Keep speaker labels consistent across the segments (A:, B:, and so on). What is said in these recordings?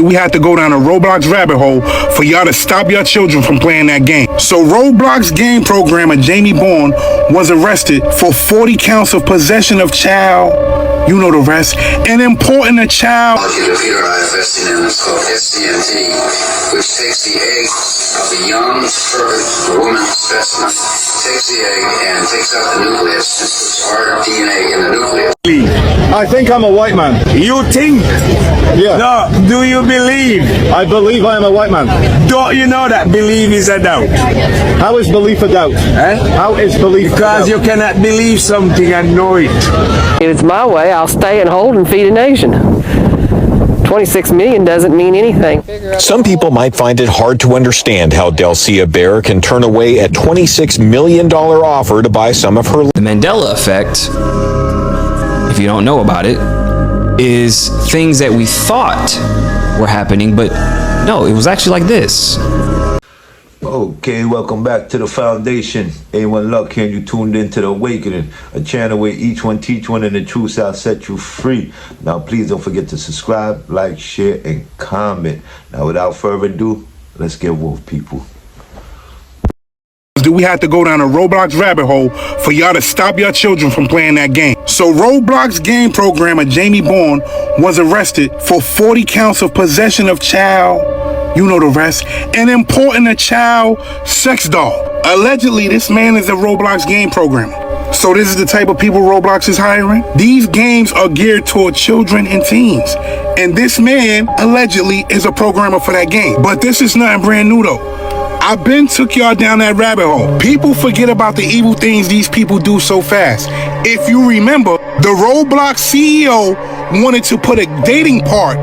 A: do we have to go down a Roblox rabbit hole for y'all to stop your children from playing that game. So Roblox game programmer Jamie Bourne was arrested for 40 counts of possession of child, you know the rest, and importing a child.
B: Computer I invested in is called SCNT, which takes the egg of a young, perfect woman specimen, takes the egg and takes out the nucleus and puts our DNA in the nucleus.
C: I think I'm a white man.
D: You think?
C: Yeah.
D: No, do you believe?
C: I believe I am a white man.
D: Don't you know that belief is a doubt?
C: How is belief a doubt? How is belief
D: Because
C: a doubt?
D: you cannot believe something and know it.
E: If it's my way, I'll stay and hold and feed a nation. 26 million doesn't mean anything.
F: Some people might find it hard to understand how Delcia Bear can turn away a $26 million offer to buy some of her.
G: The Mandela effect, if you don't know about it, is things that we thought were happening, but no, it was actually like this.
H: Okay, welcome back to the Foundation. A1 Luck here, and you tuned into The Awakening, a channel where each one teach one and the truth shall set you free. Now, please don't forget to subscribe, like, share, and comment. Now, without further ado, let's get woke, people.
A: Do we have to go down a Roblox rabbit hole for y'all to stop your children from playing that game. So Roblox game programmer Jamie Bourne was arrested for 40 counts of possession of child, you know the rest, and importing a child sex doll. Allegedly, this man is a Roblox game programmer. So this is the type of people Roblox is hiring? These games are geared toward children and teens. And this man, allegedly, is a programmer for that game. But this is nothing brand new though. I've been took y'all down that rabbit hole. People forget about the evil things these people do so fast. If you remember, the Roblox CEO wanted to put a dating part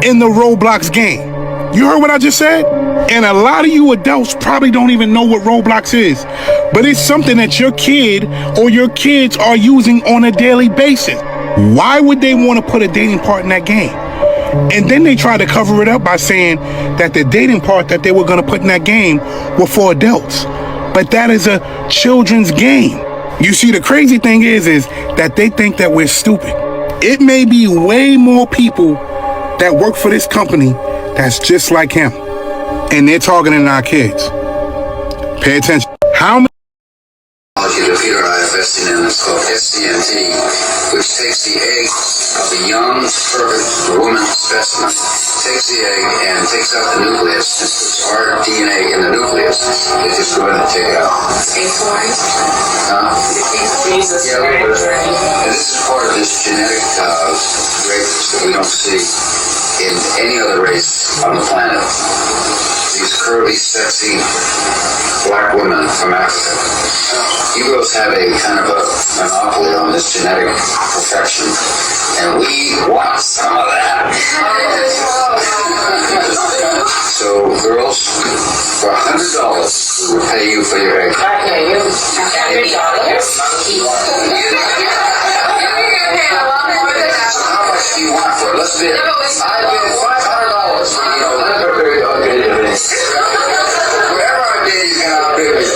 A: in the Roblox game. You heard what I just said? And a lot of you adults probably don't even know what Roblox is. But it's something that your kid or your kids are using on a daily basis. Why would they want to put a dating part in that game? And then they tried to cover it up by saying that the dating part that they were going to put in that game were for adults. But that is a children's game. You see, the crazy thing is that they think that we're stupid. It may be way more people that work for this company that's just like him. And they're targeting our kids. Pay attention. How many
B: Computer I invested in is called SCNT, which takes the egg of a young, perfect woman specimen, takes the egg and takes out the nucleus and puts our DNA in the nucleus. They just go ahead and take it out. And this is part of this genetic race that we don't see in any other race on the planet. These curvy, sexy black women from Africa. You girls have a kind of a monopoly on this genetic perfection, and we want some of that. So, girls, for $100, we will pay you for your egg. I pay you $100. How much do you want for it? Let's bid. I bid $500. Wherever I bid, you can outbid me.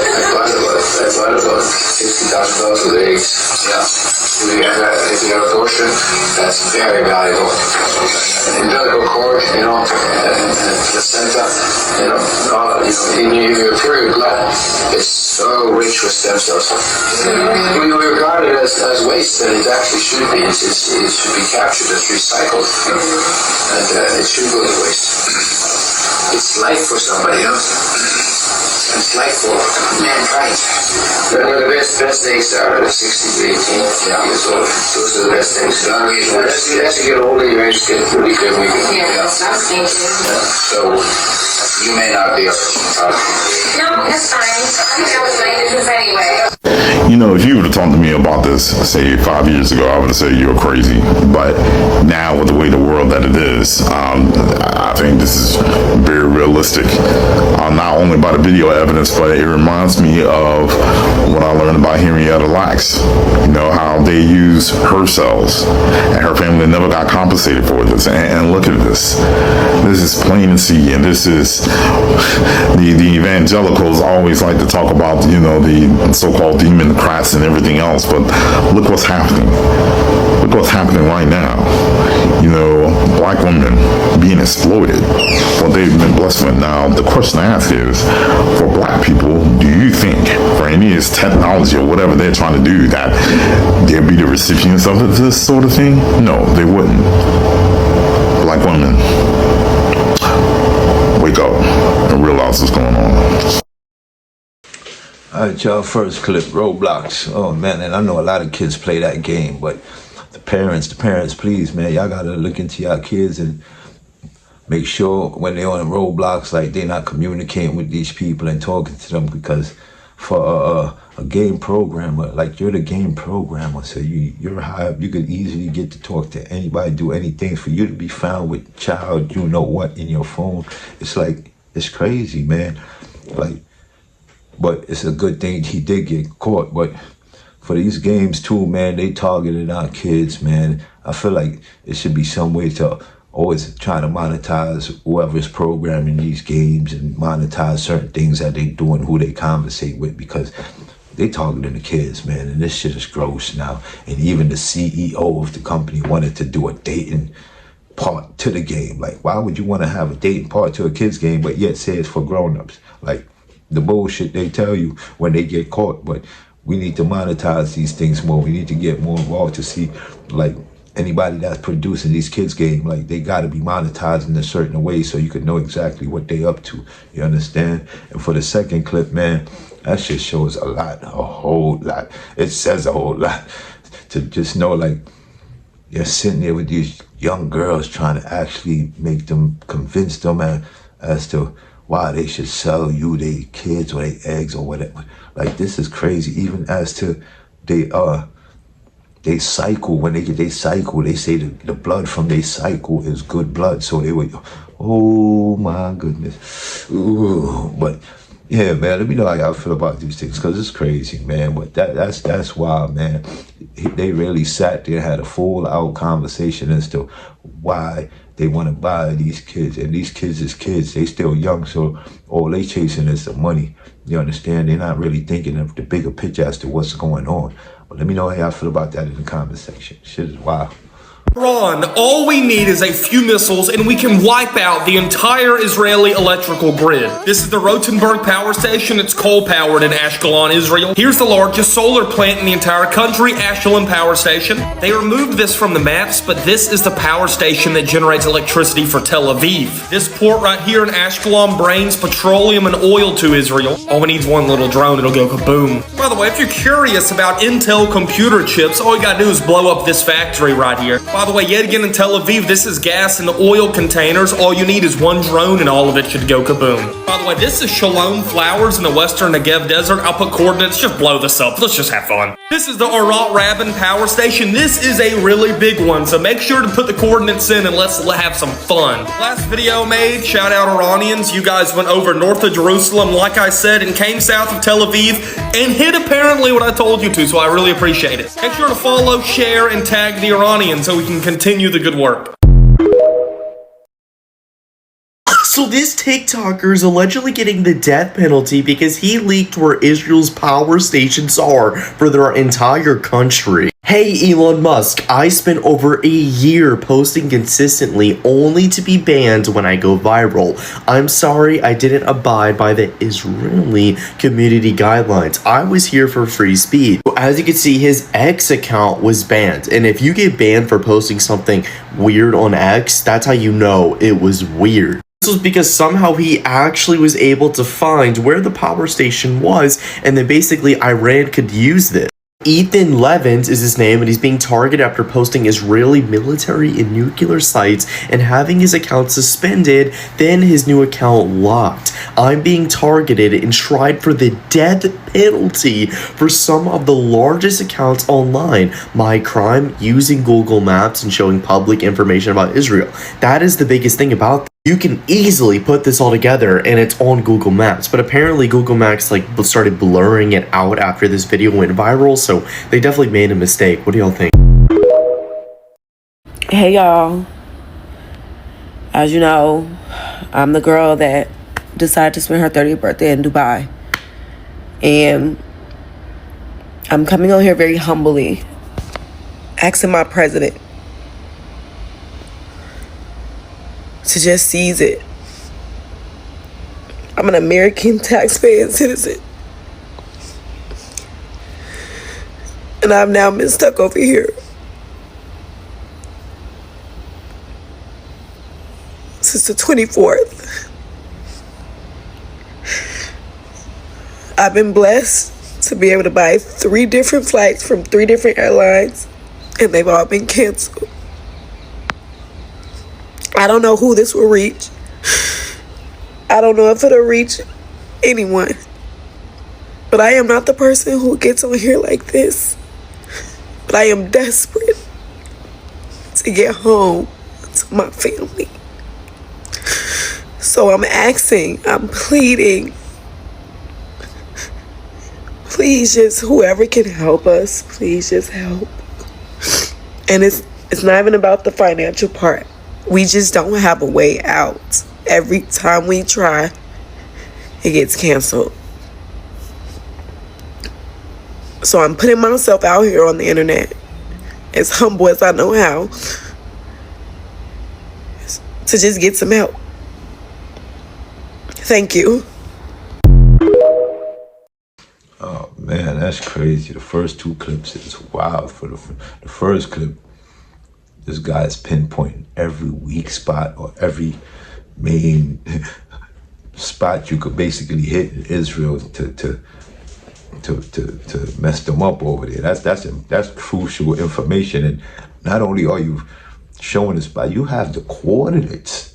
B: That's $60,000 for the eggs. Yeah. If you have a portion, that's very valuable. Umbilical cord, and placenta, in your period blood, it's so rich with stem cells. When we regard it as waste, then it actually should be. It should be captured as recycled, and it should go to waste. It's life for somebody else. It's life for mankind. The best things are 60 to 18 years old. Those are the best things. As you get older, your age gets really good. So you may not be able to.
I: No, that's fine. I think I was my anyway.
J: You know, if you would have talked to me about this, say 5 years ago, I would have said you're crazy. But now, with the way the world that it is, I think this is very realistic. Not only by the video evidence, but it reminds me of what I learned about Henrietta Lacks. You know, how they use her cells, and her family never got compensated for this. And look at this. This is plain to see, and this is the evangelicals always like to talk about, the so-called Democrats and everything else, but look what's happening. Look what's happening right now. Black women being exploited. What they've been blessed with. Now, the question I ask is, for black people, do you think, for any of this technology or whatever they're trying to do, that they'll be the recipients of this sort of thing? No, they wouldn't. Black women, wake up and realize what's going on.
H: Alright, y'all, first clip, Roblox. Oh man, and I know a lot of kids play that game, but the parents, please, man, y'all gotta look into y'all kids and make sure when they're on Roblox, like, they're not communicating with these people and talking to them, because for a game programmer, like, you're the game programmer, so you're hired, you could easily get to talk to anybody, do anything. For you to be found with child, what, in your phone, it's like, it's crazy, man. Like, but it's a good thing he did get caught. But for these games too, man, they targeted our kids, man. I feel like it should be some way to always try to monetize whoever's programming these games and monetize certain things that they do and who they conversate with, because they targeting the kids, man, and this shit is gross now. And even the CEO of the company wanted to do a dating part to the game. Like, why would you want to have a dating part to a kid's game, but yet say it's for grown-ups? Like, the bullshit they tell you when they get caught. But we need to monetize these things more. We need to get more involved to see, like, anybody that's producing these kids game, like, they got to be monetized in a certain way so you can know exactly what they up to. You understand? And for the second clip, man, that shit shows a lot, a whole lot. It says a whole lot. To just know, like, you're sitting there with these young girls trying to actually make them, convince them as to why they should sell you their kids or their eggs or whatever. Like, this is crazy. Even as to they cycle, when they get their cycle, they say the blood from their cycle is good blood. So they would, oh my goodness. Ooh. But yeah, man, let me know how y'all feel about these things, because it's crazy, man. But that's wild, man. They really sat there and had a full out conversation as to why they want to buy these kids. And these kids is kids. They still young, so all they chasing is the money. You understand? They're not really thinking of the bigger picture as to what's going on. But let me know how y'all feel about that in the comment section. Shit is wild.
K: Iran, all we need is a few missiles and we can wipe out the entire Israeli electrical grid. This is the Rotenberg power station. It's coal-powered in Ashkelon, Israel. Here's the largest solar plant in the entire country, Ashkelon Power Station. They removed this from the maps, but this is the power station that generates electricity for Tel Aviv. This port right here in Ashkelon brings petroleum and oil to Israel. All we need is one little drone, it'll go kaboom. By the way, if you're curious about Intel computer chips, all you gotta do is blow up this factory right here. By the way, yet again in Tel Aviv, this is gas in the oil containers. All you need is one drone and all of it should go kaboom. By the way, this is Shalom Flowers in the western Negev desert. I'll put coordinates, just blow this up. Let's just have fun. This is the Arat Rabin power station. This is a really big one, so make sure to put the coordinates in and let's have some fun. Last video made, shout out Iranians. You guys went over north of Jerusalem, like I said, and came south of Tel Aviv and hit apparently what I told you to, so I really appreciate it. Make sure to follow, share, and tag the Iranians so we can continue the good work.
L: So this TikToker is allegedly getting the death penalty because he leaked where Israel's power stations are for their entire country. Hey Elon Musk, I spent over a year posting consistently only to be banned when I go viral. I'm sorry I didn't abide by the Israeli community guidelines. I was here for free speech. As you can see, his X account was banned. And if you get banned for posting something weird on X, that's how you know it was weird. This was because somehow he actually was able to find where the power station was, and then basically Iran could use this. Ethan Levins is his name, and he's being targeted after posting Israeli military and nuclear sites and having his account suspended, then his new account locked. I'm being targeted and tried for the death penalty for some of the largest accounts online. My crime, using Google Maps and showing public information about Israel. That is the biggest thing about this. You can easily put this all together and it's on Google Maps, but apparently Google Maps started blurring it out after this video went viral, so they definitely made a mistake. What do y'all think?
M: Hey y'all. As you know, I'm the girl that decided to spend her 30th birthday in Dubai. And I'm coming on here very humbly, asking my president to just seize it. I'm an American taxpaying citizen. And I've now been stuck over here since the 24th. I've been blessed to be able to buy 3 different flights from 3 different airlines, and they've all been canceled. I don't know who this will reach. I don't know if it'll reach anyone. But I am not the person who gets on here like this. But I am desperate to get home to my family. So I'm asking, I'm pleading, please just, whoever can help us, please just help. And it's not even about the financial part. We just don't have a way out. Every time we try, it gets canceled. So I'm putting myself out here on the internet, as humble as I know how, to just get some help. Thank you.
H: Oh man, that's crazy. The first 2 clips is wild. For the first clip, this guy's pinpointing every weak spot or every main spot you could basically hit in Israel to mess them up over there. That's crucial information. And not only are you showing the spot, you have the coordinates.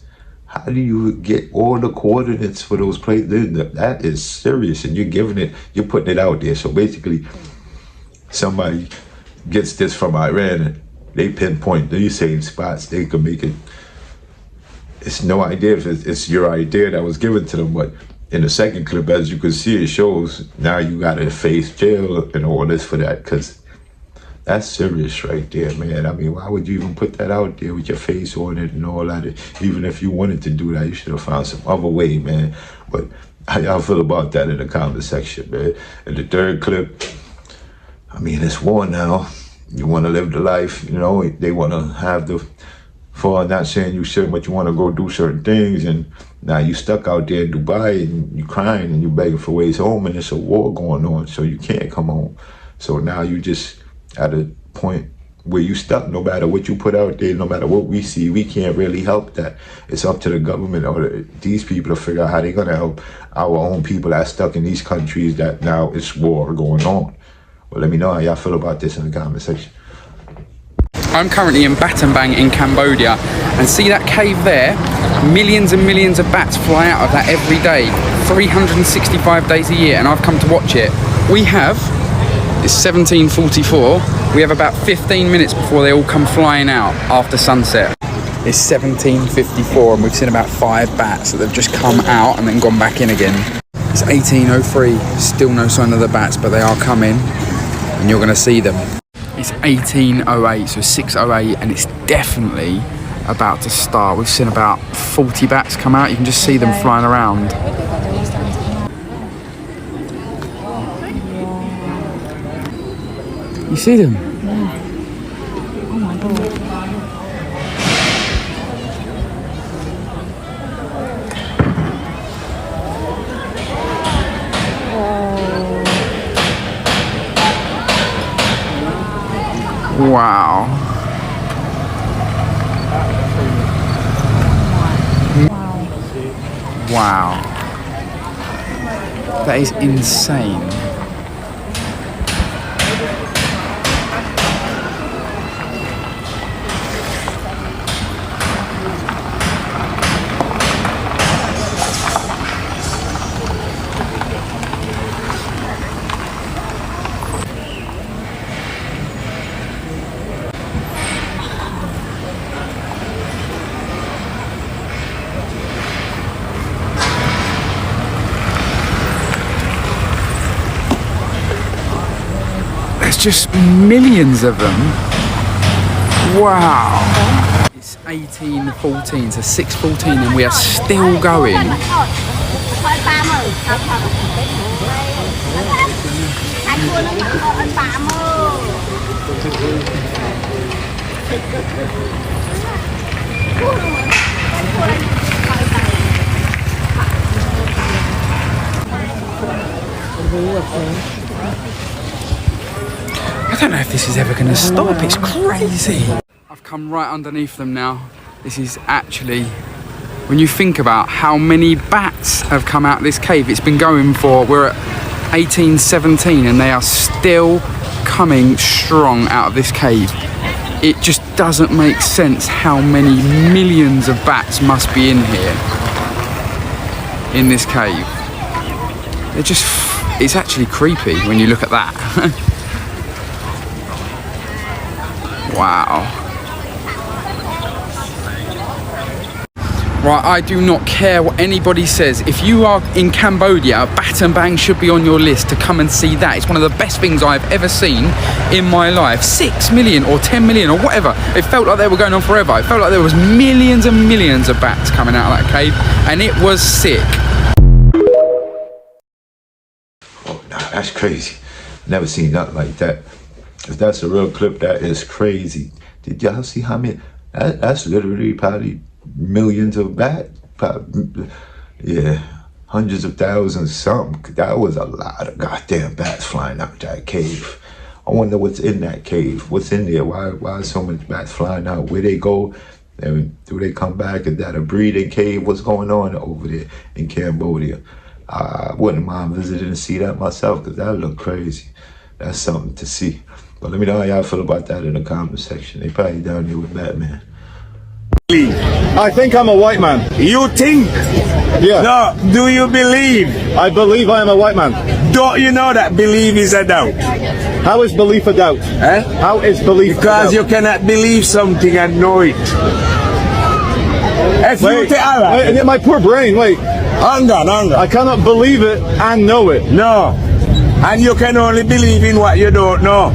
H: How do you get all the coordinates for those places? That is serious, and you're putting it out there. So basically, somebody gets this from Iran, and they pinpoint these same spots. They can make it. It's no idea if it's your idea that was given to them, but in the second clip, as you can see, it shows now you gotta face jail and all this for that, because that's serious right there, man. I mean, why would you even put that out there with your face on it and all that? Even if you wanted to do that, you should have found some other way, man. But how y'all feel about that in the comment section, man? And the third clip, I mean, it's war now. You want to live the life, you know, they want to have the fun, not saying you shouldn't, but you want to go do certain things. And now you stuck out there in Dubai and you crying and you begging for ways home, and there's a war going on, so you can't come home. So now you just at a point where you stuck. No matter what you put out there, no matter what we see, we can't really help that. It's up to the government or these people to figure out how they're going to help our own people that are stuck in these countries that now it's war going on. Well, let me know how y'all feel about this in the comment section.
N: I'm currently in Battambang in Cambodia, and see that cave there? Millions and millions of bats fly out of that every day, 365 days a year, and I've come to watch it. It's 17:44. We have about 15 minutes before they all come flying out after sunset. It's 17:54 and we've seen about 5 bats that have just come out and then gone back in again. It's 18:03, still no sign of the bats, but they are coming and you're gonna see them. It's 18:08, so 6:08, and it's definitely about to start. We've seen about 40 bats come out. You can just see them flying around. You see them?
O: Yeah. Oh my God.
N: Wow. Wow. That is insane. Just millions of them. Wow. It's 18:14, so 6:14, and we are still going. I don't know if this is ever going to stop. It's crazy. I've come right underneath them now. This is actually, when you think about how many bats have come out of this cave, it's been going for, we're at 18:17 and they are still coming strong out of this cave. It just doesn't make sense how many millions of bats must be in here, in this cave. They're just, it's actually creepy when you look at that. Wow. Right, I do not care what anybody says. If you are in Cambodia, Bat and Bang should be on your list to come and see that. It's one of the best things I've ever seen in my life. 6 million or 10 million or whatever. It felt like they were going on forever. It felt like there was millions and millions of bats coming out of that cave, and it was sick.
H: Oh, nah, that's crazy. Never seen nothing like that. If that's a real clip, that is crazy. Did y'all see how many? That's literally probably millions of bats. Yeah, hundreds of thousands, something. That was a lot of goddamn bats flying out that cave. I wonder what's in that cave. What's in there? Why so many bats flying out? Where they go? And do they come back? Is that a breeding cave? What's going on over there in Cambodia? I wouldn't mind visiting and see that myself, because that look crazy. That's something to see. But let me know how y'all feel about that in the comment section. They probably down here with Batman.
C: I think I'm a white man.
D: You think?
C: Yeah.
D: No, do you believe?
C: I believe I am a white man.
D: Don't you know that belief is a doubt?
C: How is belief a doubt?
D: Eh?
C: How is belief
D: Because
C: a doubt?
D: you cannot believe something and know it. If
C: Wait,
D: you
C: wait, my poor brain, wait.
D: Hang on.
C: I cannot believe it and know it.
D: No. And you can only believe in what you don't know.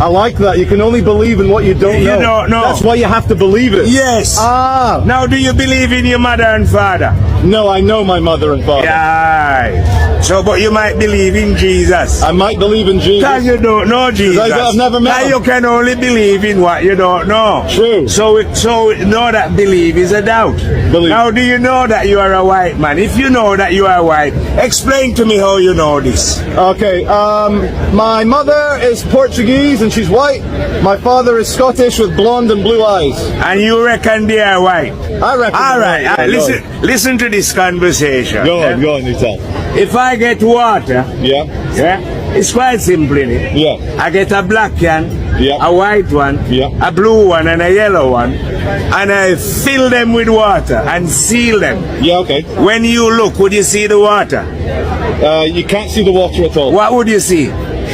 C: I like that. You can only believe in what you don't know.
D: You don't know.
C: That's why you have to believe it.
D: Yes.
C: Ah.
D: Now, do you believe in your mother and father?
C: No, I know my mother and father.
D: Yeah. So, but you might believe in Jesus.
C: I might believe in Jesus.
D: Because you don't know Jesus.
C: I've never met him.
D: You can only believe in what you don't know.
C: True.
D: So know that belief is a doubt.
C: Believe.
D: Now, do you know that you are a white man? If you know that you are white, explain to me how you know this.
C: Okay. My mother is Portuguese and she's white. My father is Scottish with blonde and blue eyes.
D: And you reckon they are white?
C: I reckon.
D: All right. Listen to this conversation.
C: Go on, you tell.
D: If I get water,
C: yeah,
D: it's quite simple, innit?
C: Yeah.
D: I get a black can,
C: yeah,
D: a white one,
C: yeah,
D: a blue one, and a yellow one, and I fill them with water and seal them.
C: Yeah, okay.
D: When you look, would you see the water?
C: You can't see the water at all.
D: What would you see?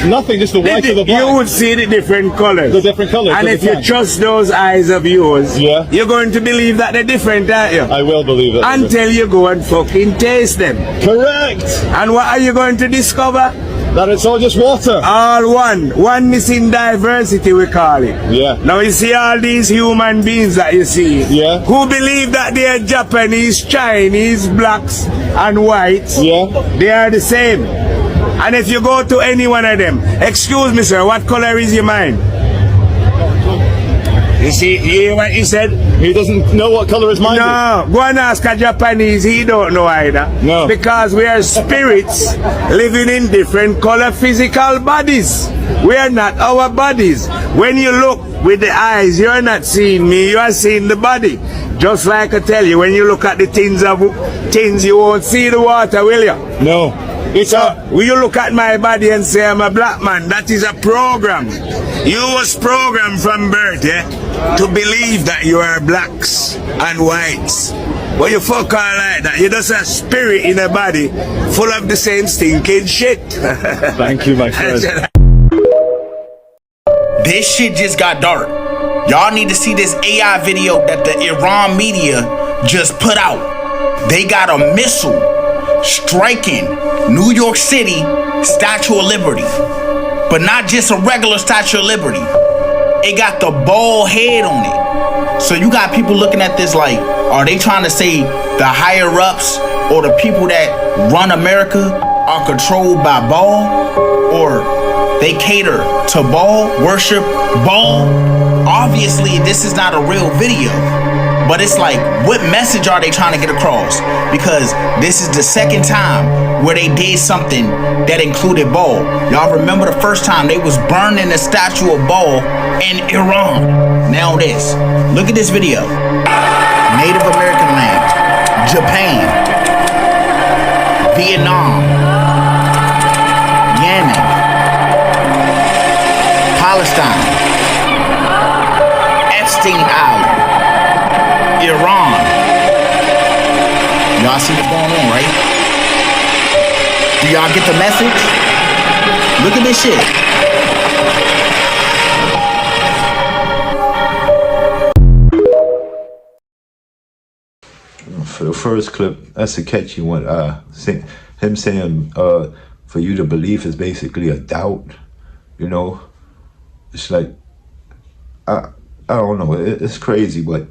C: Nothing, just the white or the black.
D: You would see the different colors.
C: The different colors.
D: And if you trust those eyes of yours,
C: yeah,
D: you're going to believe that they're different, aren't you?
C: I will believe it.
D: Until you go and fucking taste them.
C: Correct.
D: And what are you going to discover?
C: That it's all just water.
D: All one. Oneness in diversity, we call it.
C: Yeah.
D: Now you see all these human beings that you see,
C: yeah,
D: who believe that they are Japanese, Chinese, blacks, and whites.
C: Yeah.
D: They are the same. And if you go to any one of them, excuse me, sir, what color is your mind? You see, you hear what he said?
C: He doesn't know what color his mind is.
D: No, go and ask a Japanese, he don't know either.
C: No.
D: Because we are spirits living in different color physical bodies. We are not our bodies. When you look with the eyes, you're not seeing me, you are seeing the body. Just like I tell you, when you look at the tins, you won't see the water, will you?
C: No.
D: Will you look at my body and say I'm a black man? That is a program. You was programmed from birth, to believe that you are blacks and whites. But you fuck all like that. You're just a spirit in a body full of the same stinking shit.
C: Thank you, my friend.
P: This shit just got dark. Y'all need to see this AI video that the Iran media just put out. They got a missile striking New York City Statue of Liberty. But not just a regular Statue of Liberty. It got the bald head on it. So you got people looking at this like, are they trying to say the higher ups or the people that run America are controlled by Baal, or they cater to Baal, worship Baal? Obviously, this is not a real video, but it's like, what message are they trying to get across? Because this is the second time where they did something that included Baal. Y'all remember the first time they was burning the statue of Baal in Iran. Now this, look at this video. Native American land, Japan, Vietnam, Yemen, Palestine, Epstein Island, Iran. Y'all see what's going on, right? Do y'all get the message? Look at this shit.
H: For the first clip, that's a catchy one. Him saying, for you to believe is basically a doubt. You know, it's like, I don't know. It's crazy, but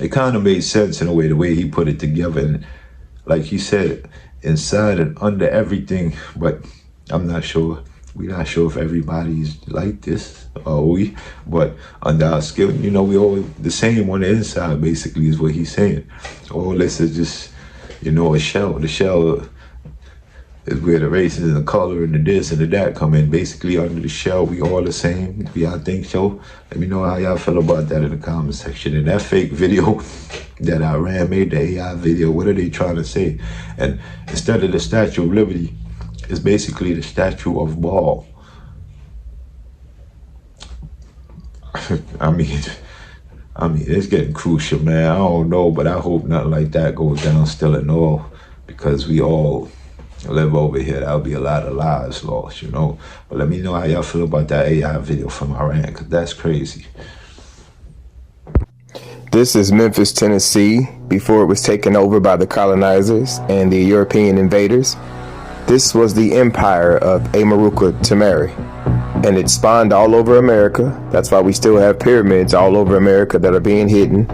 H: it kind of made sense in a way, the way he put it together. And like he said, inside and under everything, but I'm not sure. We're not sure if everybody's like this, but under our skill, you know, we all the same on the inside, basically, is what he's saying. All this is just, you know, a shell. The shell is where the races and the color and the this and the that come in. Basically, under the shell, we all the same. Y'all think so? Let me know how y'all feel about that in the comment section. And that fake video that Iran made, the AI video, what are they trying to say? And instead of the Statue of Liberty, it's basically the statue of Baal. I mean, it's getting crucial, man. I don't know, but I hope nothing like that goes down still at all, because we all live over here. That'll be a lot of lives lost, you know. But let me know how y'all feel about that AI video from Iran, because that's crazy.
Q: This is Memphis, Tennessee, before it was taken over by the colonizers and the European invaders. This was the empire of Amaruka Tamari, and it spawned all over America. That's why we still have pyramids all over America that are being hidden.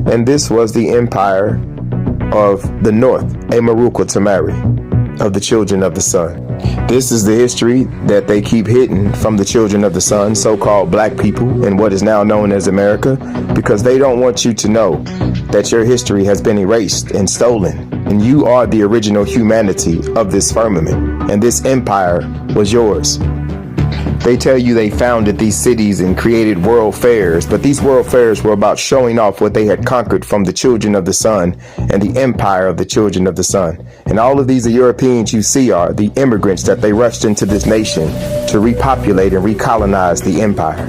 Q: And this was the empire of the North, Amaruka Tamari, of the children of the sun. This is the history that they keep hidden from the children of the sun, so-called black people in what is now known as America, because they don't want you to know that your history has been erased and stolen, and you are the original humanity of this firmament, and this empire was yours. They tell you they founded these cities and created world fairs, but these world fairs were about showing off what they had conquered from the children of the sun and the empire of the children of the sun. And all of these Europeans you see are the immigrants that they rushed into this nation to repopulate and recolonize the empire.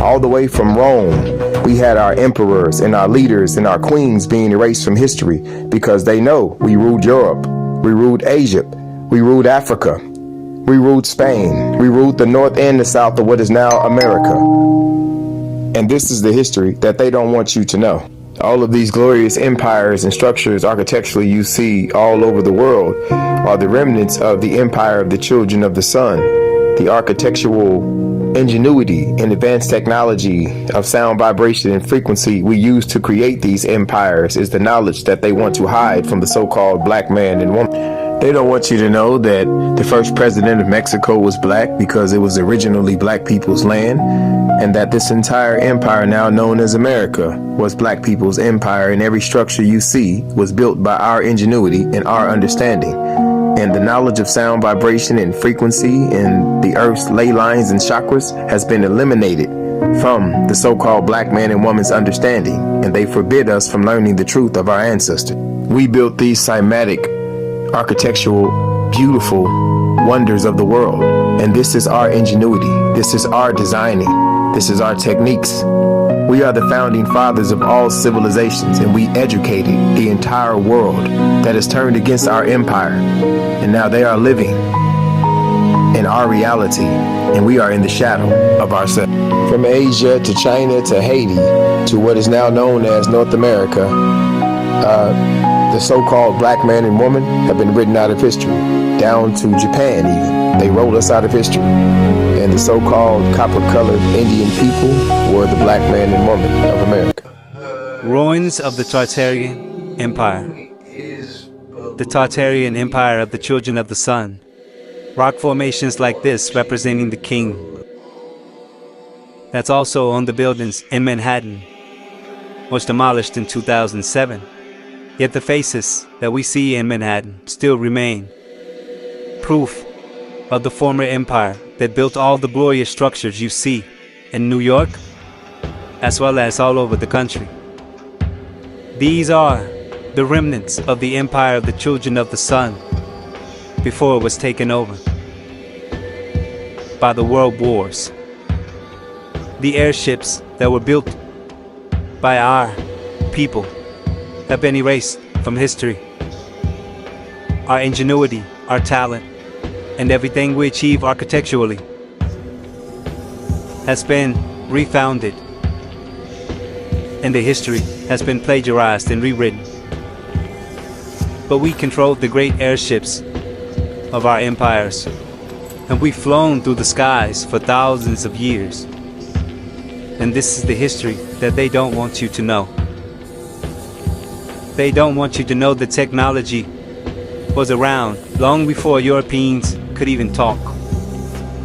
Q: All the way from Rome, we had our emperors and our leaders and our queens being erased from history because they know we ruled Europe, we ruled Asia, we ruled Africa, we ruled Spain, we ruled the north and the south of what is now America. And this is the history that they don't want you to know. All of these glorious empires and structures architecturally you see all over the world are the remnants of the empire of the children of the sun. The architectural ingenuity and advanced technology of sound, vibration, and frequency we use to create these empires is the knowledge that they want to hide from the so-called black man and woman. They don't want you to know that the first president of Mexico was black because it was originally black people's land, and that this entire empire now known as America was black people's empire, and every structure you see was built by our ingenuity and our understanding. And the knowledge of sound, vibration, and frequency and the earth's ley lines and chakras has been eliminated from the so-called black man and woman's understanding, and they forbid us from learning the truth of our ancestors. We built these cymatic, architectural, beautiful wonders of the world, and this is our ingenuity, this is our designing, this is our techniques. We are the founding fathers of all civilizations, and we educated the entire world that has turned against our empire, and now they are living in our reality, and we are in the shadow of ourselves. From Asia to China to Haiti to what is now known as North America, the so-called black man and woman have been written out of history, down to Japan even. They wrote us out of history. And the so-called copper-colored Indian people were the black man and woman of America.
R: Ruins of the Tartarian Empire. The Tartarian Empire of the Children of the Sun. Rock formations like this representing the king. That's also on the buildings in Manhattan. Was demolished in 2007. Yet the faces that we see in Manhattan still remain. Proof of the former empire that built all the glorious structures you see in New York, as well as all over the country. These are the remnants of the empire of the Children of the Sun before it was taken over by the world wars. The airships that were built by our people have been erased from history. Our ingenuity, our talent, and everything we achieve architecturally has been refounded, and the history has been plagiarized and rewritten. But we controlled the great airships of our empires, and we've flown through the skies for thousands of years. And this is the history that they don't want you to know. They don't want you to know that technology was around long before Europeans could even talk,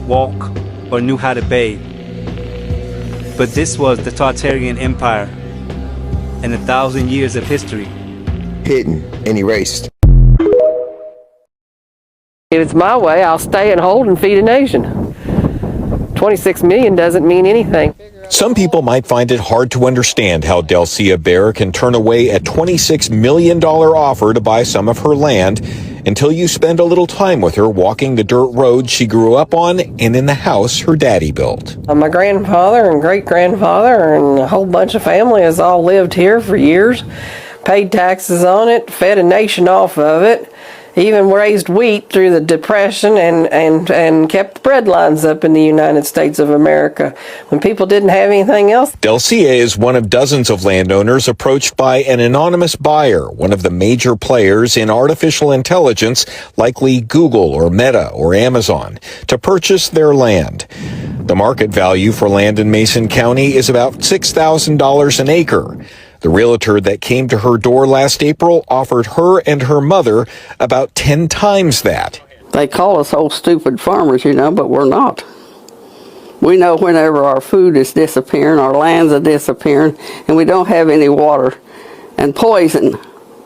R: walk, or knew how to bathe. But this was the Tartarian Empire and 1,000 years of history.
Q: Hidden and erased.
E: If it's my way, I'll stay and hold and feed a nation. 26 million doesn't mean anything.
F: Some people might find it hard to understand how Delcia Bear can turn away a $26 million offer to buy some of her land until you spend a little time with her walking the dirt road she grew up on and in the house her daddy built.
E: My grandfather and great-grandfather and a whole bunch of family has all lived here for years, paid taxes on it, fed a nation off of it, even raised wheat through the Depression and kept the bread lines up in the United States of America when people didn't have anything else.
F: Delcia is one of dozens of landowners approached by an anonymous buyer, one of the major players in artificial intelligence, likely Google or Meta or Amazon, to purchase their land. The market value for land in Mason County is about $6,000 an acre. The realtor that came to her door last April offered her and her mother about 10 times that.
S: They call us old stupid farmers, but we're not. We know whenever our food is disappearing, our lands are disappearing, and we don't have any water. And poison,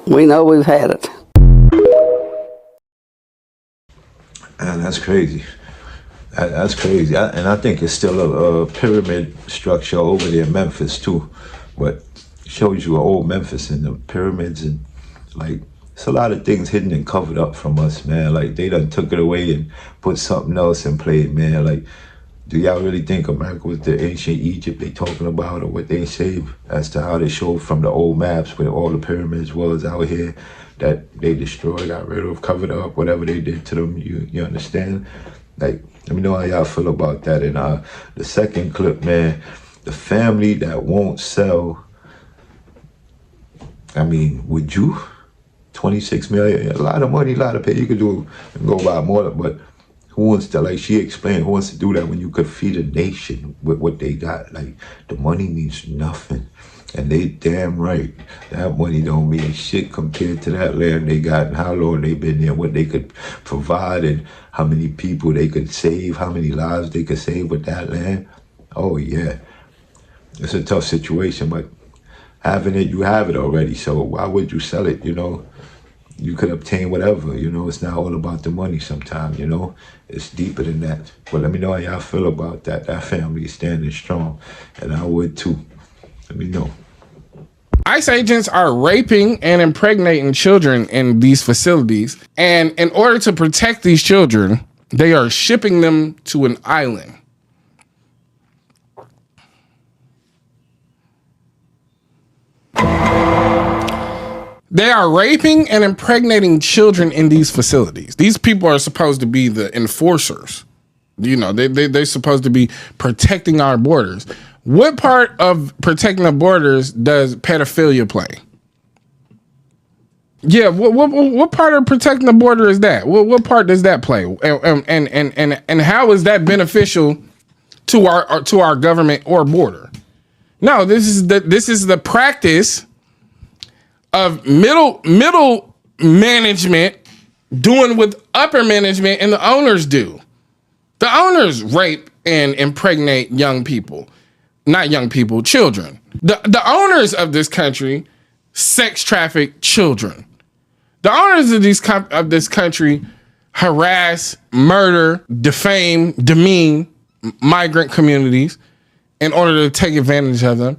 S: we know we've had it.
H: Man, that's crazy. That's crazy. And I think it's still a pyramid structure over there in Memphis, too. But shows you old Memphis and the pyramids, and like it's a lot of things hidden and covered up from us, man. Like they done took it away and put something else in play, man. Like, do y'all really think America was the ancient Egypt they talking about, or what they say as to how they showed from the old maps where all the pyramids was out here that they destroyed, got rid of, covered up, whatever they did to them? You understand? Like, let me know how y'all feel about that. And the second clip, man, the family that won't sell. I mean, would you? 26 million, a lot of money, a lot of pay. You could do and go buy more, but who wants to, like she explained, who wants to do that when you could feed a nation with what they got? Like, the money means nothing. And they damn right, that money don't mean shit compared to that land they got and how long they been there, what they could provide and how many people they could save, how many lives they could save with that land. Oh yeah, it's a tough situation, but having it, you have it already, so why would you sell it? You could obtain whatever. It's not all about the money sometimes. It's deeper than that. But let me know how y'all feel about that. That family is standing strong, and I would too. Let me know.
T: ICE agents are raping and impregnating children in these facilities, and in order to protect these children, they are shipping them to an island. They are raping and impregnating children in these facilities. These people are supposed to be the enforcers. They're supposed to be protecting our borders. What part of protecting the borders does pedophilia play? Yeah, what part of protecting the border is that? What part does that play? And how is that beneficial to our government or border? No, this is the practice of middle management doing what upper management and the owners do. The owners rape and impregnate young people. Not young people, children. The owners of this country sex traffic children. The owners of this country harass, murder, defame, demean migrant communities in order to take advantage of them.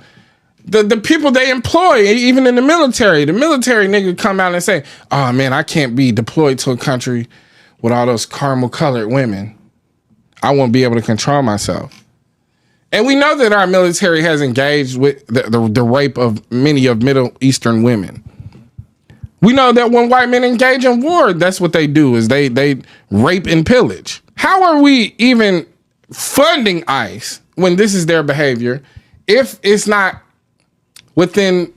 T: The people they employ, even in the military nigga come out and say, oh man, I can't be deployed to a country with all those caramel colored women. I won't be able to control myself. And we know that our military has engaged with the rape of many of Middle Eastern women. We know that when white men engage in war, that's what they do, is they rape and pillage. How are we even funding ICE when this is their behavior if it's not within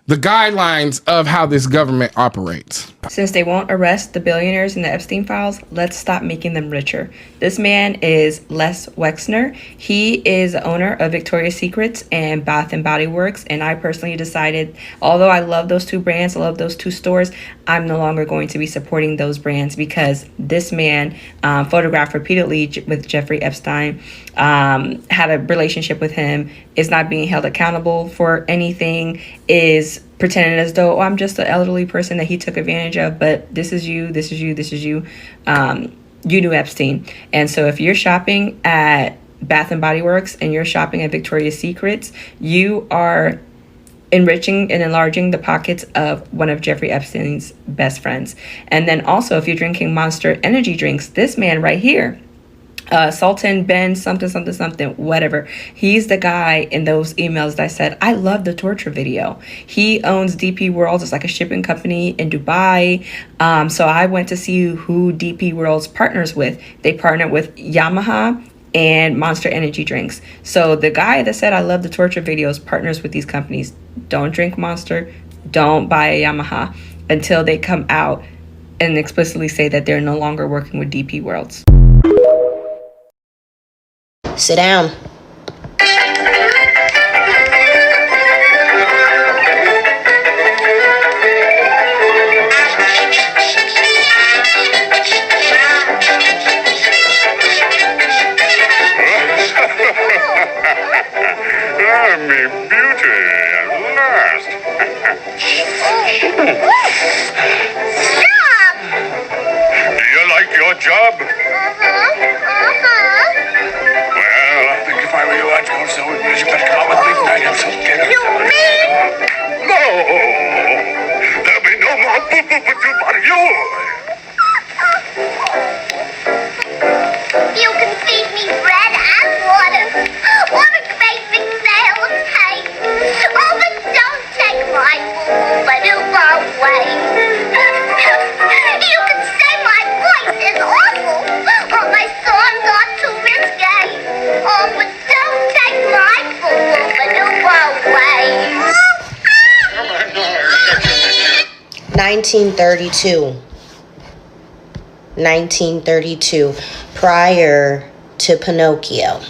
T: the guidelines of how this government operates?
U: Since they won't arrest the billionaires in the Epstein files, let's stop making them richer. This man is Les Wexner. He is the owner of Victoria's Secrets and Bath and Body Works. And I personally decided, although I love those two brands, I love those two stores, I'm no longer going to be supporting those brands because this man photographed repeatedly with Jeffrey Epstein, had a relationship with him, is not being held accountable for anything, is pretending as though, oh, I'm just an elderly person that he took advantage of, but this is you. You knew Epstein. And so if you're shopping at Bath and Body Works and you're shopping at Victoria's Secrets, you are enriching and enlarging the pockets of one of Jeffrey Epstein's best friends. And then also if you're drinking Monster energy drinks, this man right here, Sultan Ben something, whatever. He's the guy in those emails that said, I love the torture video. He owns DP World. It's like a shipping company in Dubai. So I went to see who DP World's partners with. They partnered with Yamaha and Monster energy drinks. So the guy that said, I love the torture videos, partners with these companies. Don't drink Monster. Don't buy a Yamaha until they come out and explicitly say that they're no longer working with DP Worlds.
V: Sit down.
W: Me beauty at last.
I: Stop!
W: Do you like your job? Well, I think if I were you, I'd go somewhere where you better come up with me tonight and some dinner.
I: You mean?
W: No! There'll be no more poop-poop-poop out of you!
I: You can feed me bread and water. What a great big sale of cake. Oh, but don't take my boo-boo-ba-doo away. You can say my voice is awful, or my songs are too risque. Oh, but don't take my boo-boo-ba-doo away.
V: 1932. 1932, prior to Pinocchio.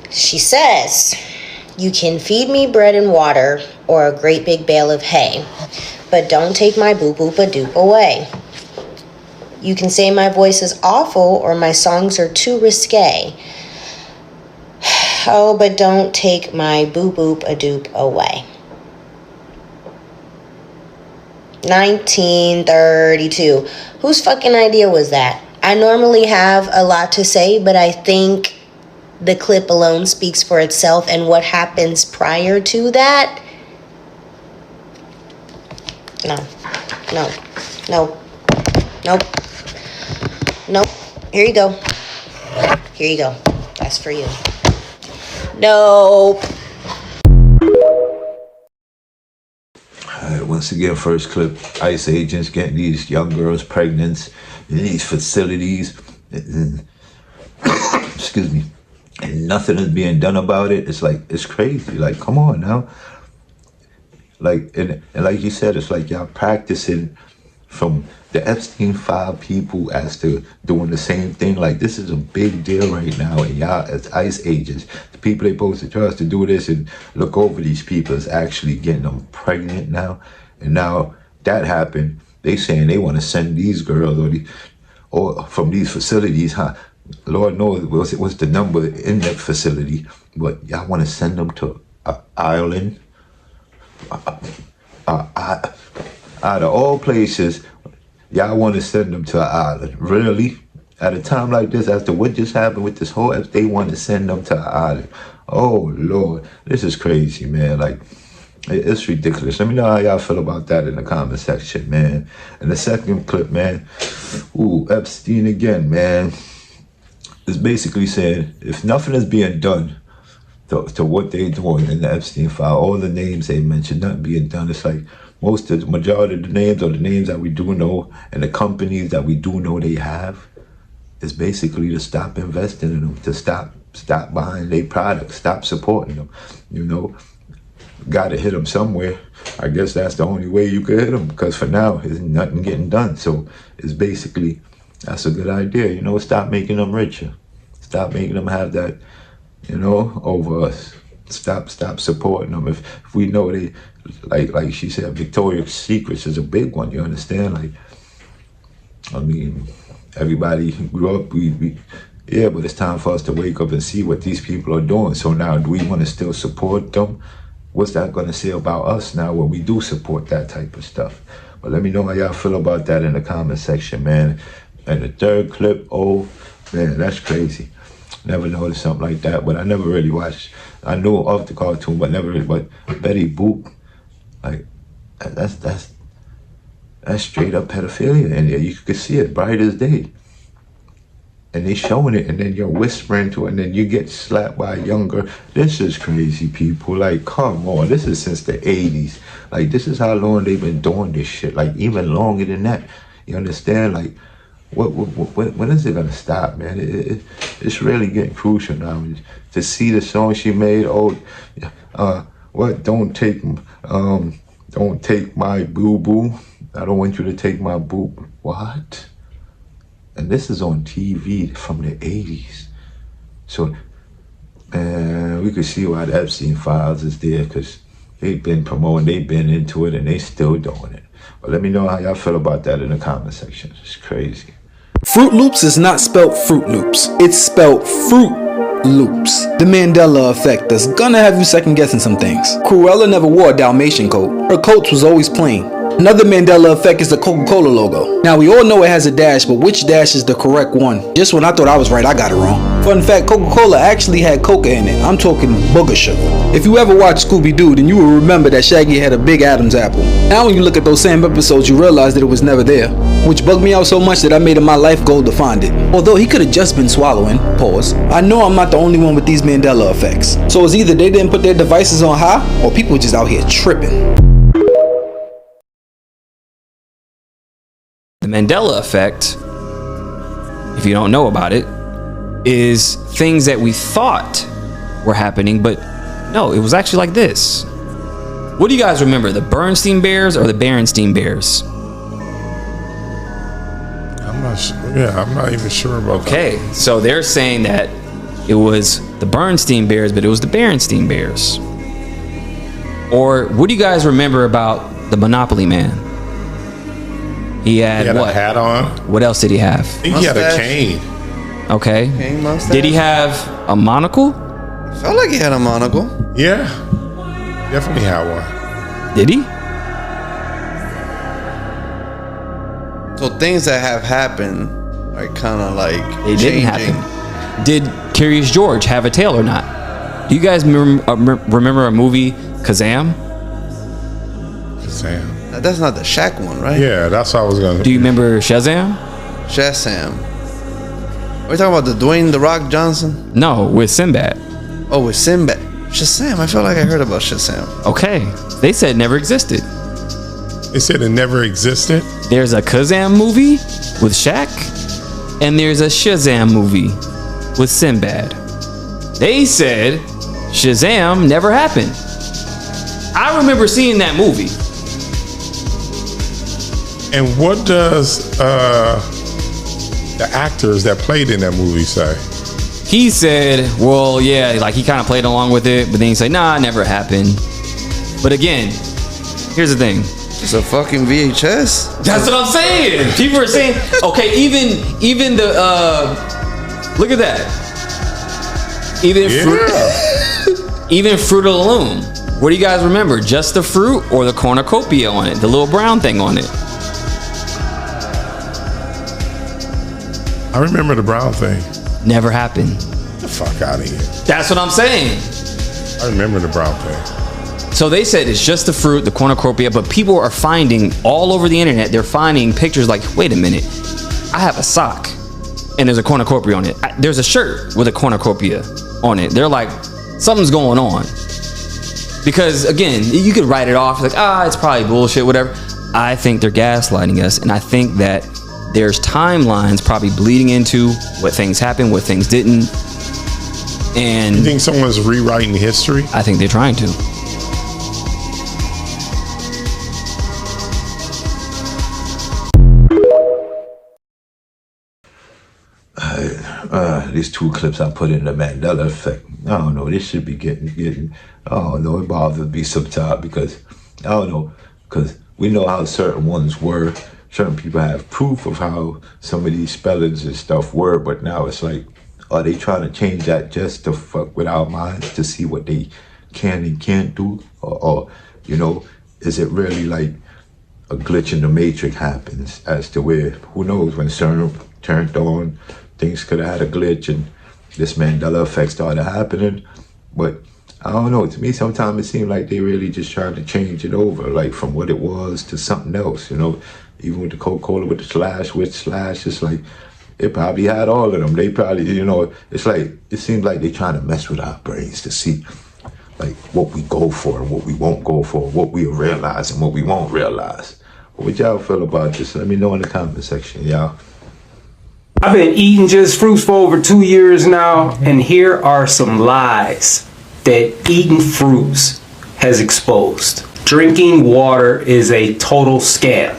V: She says, you can feed me bread and water or a great big bale of hay, but don't take my boop-boop-a-doop away. You can say my voice is awful or my songs are too risque. Oh, but don't take my boop-boop-a-doop away. 1932. Whose fucking idea was that? I normally have a lot to say, but I think the clip alone speaks for itself, and what happens prior to that? No. Here you go. That's for you. Nope.
H: Once again, first clip, ICE agents getting these young girls pregnant in these facilities. Excuse me. And nothing is being done about it. It's like, it's crazy. Like, come on now. Like, and like you said, it's like y'all practicing from the Epstein file people as to doing the same thing. Like, this is a big deal right now, and y'all as ICE agents, the people they supposed to trust to do this and look over these people is actually getting them pregnant now. And now that happened, they saying they want to send these girls or from these facilities, huh? Lord knows what's the number in that facility, but y'all want to send them to Ireland, out of all places. Y'all want to send them to an island? Really? At a time like this, after what just happened with this whole, they want to send them to an island. Oh, Lord. This is crazy, man. Like, it's ridiculous. Let me know how y'all feel about that in the comment section, man. And the second clip, man. Ooh, Epstein again, man. It's basically saying, if nothing is being done to what they're doing in the Epstein file, all the names they mentioned, nothing being done. It's like, the majority of the names are the names that we do know, and the companies that we do know they have, is basically to stop investing in them, to stop buying their products, stop supporting them. You know, got to hit them somewhere. I guess that's the only way you could hit them, because for now, there's nothing getting done. So it's basically, that's a good idea. You know, stop making them richer. Stop making them have that, you know, over us. Stop supporting them. If we know they, like she said, Victoria's Secrets is a big one. You understand? Like, I mean, everybody grew up. Yeah, but it's time for us to wake up and see what these people are doing. So now, do we want to still support them? What's that going to say about us now when we do support that type of stuff? But let me know how y'all feel about that in the comment section, man. And the third clip, oh man, that's crazy. Never noticed something like that, but I never really watched. I knew of the cartoon, but never really. But Betty Boop, like, that's straight up pedophilia, and you could see it bright as day. And they showing it, and then you're whispering to it, and then you get slapped by a young girl. This is crazy, people. Like, come on, this is since the 80s. Like, this is how long they've been doing this shit. Like, even longer than that. You understand? Like, when is it gonna stop, man? It's really getting crucial now. To see the song she made, what? Don't take my boo boo. I don't want you to take my boo. What? And this is on TV from the 80s. So, man, we could see why the Epstein files is there, because they've been promoting, they've been into it, and they still doing it. But let me know how y'all feel about that in the comment section. It's crazy.
A: Fruit Loops is not spelled Fruit Loops. It's spelled Fruit Loops. The Mandela effect is gonna have you second guessing some things. Cruella never wore a Dalmatian coat. Her coat was always plain. Another Mandela effect is the Coca-Cola logo. Now we all know it has a dash, but which dash is the correct one? Just when I thought I was right, I got it wrong. Fun fact, Coca-Cola actually had coca in it. I'm talking booger sugar. If you ever watched Scooby-Doo, then you will remember that Shaggy had a big Adam's apple. Now when you look at those same episodes, you realize that it was never there, which bugged me out so much that I made it my life goal to find it. Although he could have just been swallowing, pause. I know I'm not the only one with these Mandela effects. So it's either they didn't put their devices on high, or people just out here tripping.
B: The Mandela effect, if you don't know about it, is things that we thought were happening, but no, it was actually like this. What do you guys remember, the Bernstein Bears or the Berenstein Bears?
T: I'm not sure. Yeah, I'm not even sure about that.
B: Okay, so they're saying that it was the Bernstein Bears, but it was the Berenstein Bears. Or what do you guys remember about the Monopoly Man? He had what?
T: A hat on.
B: What else did he have?
T: I think he had a cane.
B: Okay.
G: Cane mustache.
B: Did he have a monocle?
G: Felt like he had a monocle.
T: Yeah, definitely had one.
B: Did he?
G: So things that have happened are kind of like
B: they didn't happen. Did Curious George have a tail or not? Do you guys remember a movie Kazam?
T: Kazam.
G: That's not the Shaq one, right?
T: Yeah, that's what I was gonna.
B: Do you remember Shazam?
G: Shazam. Are we talking about the Dwayne The Rock Johnson?
B: No, with Sinbad.
G: Oh, with Sinbad. Shazam. I feel like I heard about Shazam.
B: Okay, they said it never existed.
T: They said it never existed?
B: There's a Kazam movie with Shaq, and there's a Shazam movie with Sinbad. They said Shazam never happened. I remember seeing that movie.
J: And what does the actors that played in that movie say?
B: He said, well, yeah, like he kind of played along with it, but then he said, nah, it never happened. But again, here's the thing.
G: It's a fucking VHS.
B: That's what I'm saying. People are saying, okay, even the look at that. Even Fruit of the Loom. What do you guys remember? Just the fruit or the cornucopia on it? The little brown thing on it?
J: I remember the brown thing.
B: Never happened.
J: Get the fuck out of here.
B: That's what I'm saying.
J: I remember the brown thing.
B: So they said it's just the fruit, the cornucopia, but people are finding all over the internet, they're finding pictures like, wait a minute, I have a sock and there's a cornucopia on it. There's a shirt with a cornucopia on it. They're like, something's going on. Because again, you could write it off like, it's probably bullshit, whatever. I think they're gaslighting us, and I think that there's timelines probably bleeding into what things happened, what things didn't. And
J: you think someone's rewriting history?
B: I think they're trying to.
H: These two clips I put in the Mandela effect. I don't know. This should be getting. I don't know. It bothers me sometimes because I don't know. Because we know how certain ones were. Certain people have proof of how some of these spellings and stuff were, but now it's like, are they trying to change that just to fuck with our minds to see what they can and can't do, or you know, is it really like a glitch in the matrix happens as to where, who knows, when CERN turned on, things could have had a glitch and this Mandela effect started happening. But I don't know, to me sometimes it seems like they really just trying to change it over, like from what it was to something else, you know. Even with the Coca-Cola with the slash, it's like, it probably had all of them. They probably, you know, it's like, it seems like they trying to mess with our brains to see like what we go for and what we won't go for, what we realize and what we won't realize. What y'all feel about this? Let me know in the comment section, y'all.
K: I've been eating just fruits for over 2 years now, and here are some lies that eating fruits has exposed. Drinking water is a total scam.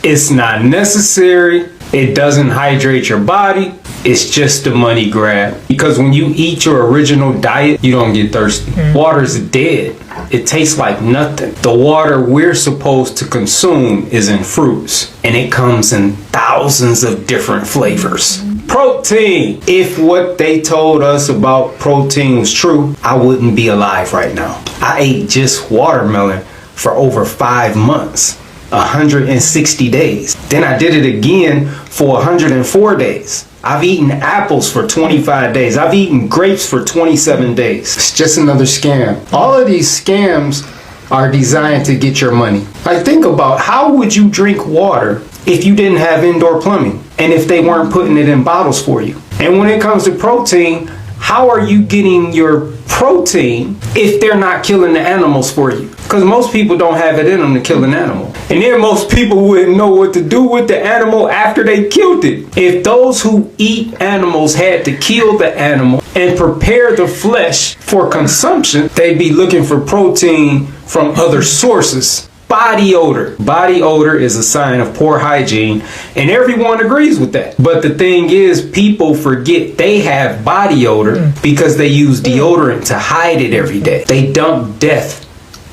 K: It's not necessary. It doesn't hydrate your body. It's just a money grab. Because when you eat your original diet, you don't get thirsty. Water's dead. It tastes like nothing. The water we're supposed to consume is in fruits, and it comes in thousands of different flavors. Protein. If what they told us about protein was true, I wouldn't be alive right now. I ate just watermelon for over 5 months, 160 days. Then I did it again for 104 days. I've eaten apples for 25 days. I've eaten grapes for 27 days. It's just another scam. All of these scams are designed to get your money. Like, think about, how would you drink water if you didn't have indoor plumbing and if they weren't putting it in bottles for you? And when it comes to protein, how are you getting your protein if they're not killing the animals for you? Because most people don't have it in them to kill an animal. And then most people wouldn't know what to do with the animal after they killed it. If those who eat animals had to kill the animal and prepare the flesh for consumption, they'd be looking for protein from other sources. Body odor. Body odor is a sign of poor hygiene, and everyone agrees with that. But the thing is, people forget they have body odor because they use deodorant to hide it every day. They dump death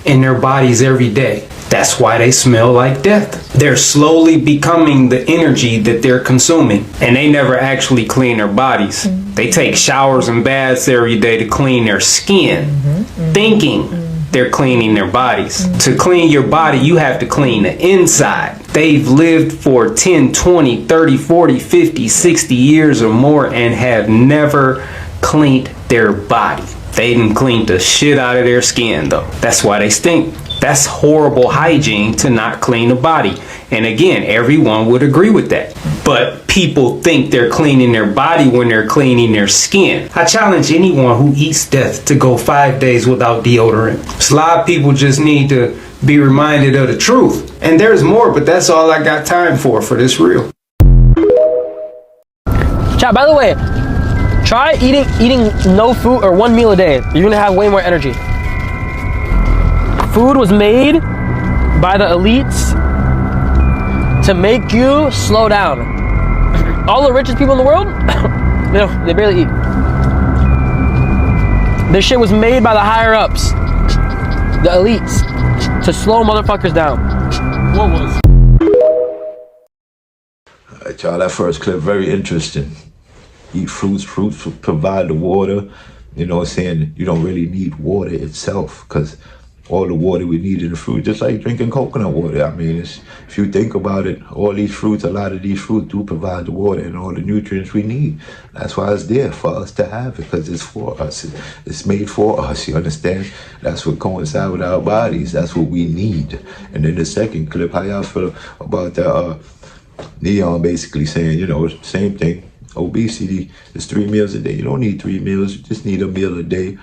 K: in their bodies every day. That's why they smell like death. They're slowly becoming the energy that they're consuming, and they never actually clean their bodies. They take showers and baths every day to clean their skin, thinking they're cleaning their bodies. To clean your body, you have to clean the inside. They've lived for 10, 20, 30, 40, 50, 60 years or more and have never cleaned their body. They didn't clean the shit out of their skin though. That's why they stink. That's horrible hygiene to not clean a body. And again, everyone would agree with that. But people think they're cleaning their body when they're cleaning their skin. I challenge anyone who eats death to go 5 days without deodorant. So a lot of people just need to be reminded of the truth. And there's more, but that's all I got time for this reel.
L: Chat, by the way, try eating no food or 1 meal a day. You're gonna have way more energy. Food was made by the elites to make you slow down. All the richest people in the world, they barely eat. This shit was made by the higher ups, the elites, to slow motherfuckers down.
T: What was?
H: All right, y'all, that first clip, very interesting. Eat fruits provide the water. You know what I'm saying? You don't really need water itself, because all the water we need in the fruit, just like drinking coconut water. I mean, if you think about it, all these fruits, a lot of these fruits do provide the water and all the nutrients we need. That's why it's there for us to have it, because it's for us. It's made for us, you understand? That's what coincides with our bodies. That's what we need. And then the second clip, how y'all feel about the Neon basically saying, you know, same thing. Obesity is 3 meals a day. You don't need 3 meals. You just need a meal a day.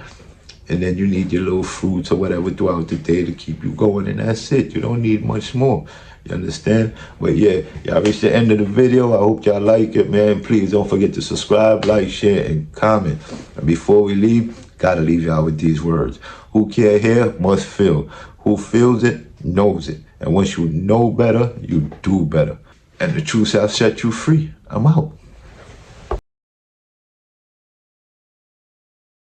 H: And then you need your little fruits or whatever throughout the day to keep you going. And that's it. You don't need much more. You understand? But yeah, y'all reached the end of the video. I hope y'all like it, man. Please don't forget to subscribe, like, share, and comment. And before we leave, gotta leave y'all with these words. Who can't hear must feel. Who feels it knows it. And once you know better, you do better. And the truth shall set you free. I'm out.